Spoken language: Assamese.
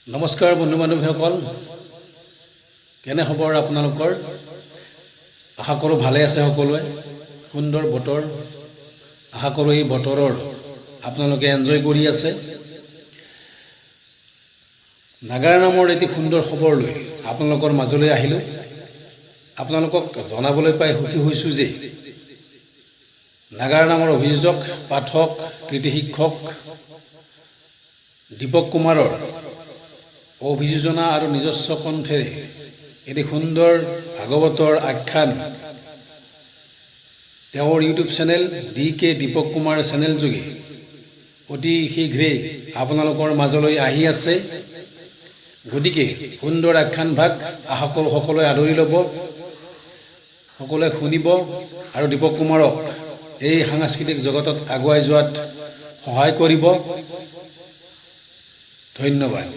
নমস্কাৰ বন্ধু বান্ধৱীসকল, কেনে খবৰ আপোনালোকৰ? আশা কৰোঁ ভালে আছে সকলোৱে। সুন্দৰ বতৰ, আশা কৰোঁ এই বতৰৰ আপোনালোকে এনজয় কৰি আছে। নাগাৰা নামৰ এটি সুন্দৰ খবৰ লৈ আপোনালোকৰ মাজলৈ আহিলোঁ। আপোনালোকক জনাবলৈ পাই সুখী হৈছোঁ যে নাগাৰা নামৰ অভিযোজক, পাঠক, কৃতি শিক্ষক দীপক কুমাৰৰ অভিযোজনা আৰু নিজস্ব কণ্ঠেৰে এটি সুন্দৰ ভাগৱতৰ আখ্যান তেওঁৰ YouTube channel DK Deepak Kumar channel যোগে অতি শীঘ্ৰেই আপোনালোকৰ মাজলৈ আহি আছে। গতিকে সুন্দৰ আখ্যান ভাগ আশা কৰোঁ সকলোৱে আদৰি ল'ব, সকলোৱে শুনিব আৰু দীপক কুমাৰক এই সাংস্কৃতিক জগতত আগুৱাই যোৱাত সহায় কৰিব। ধন্যবাদ।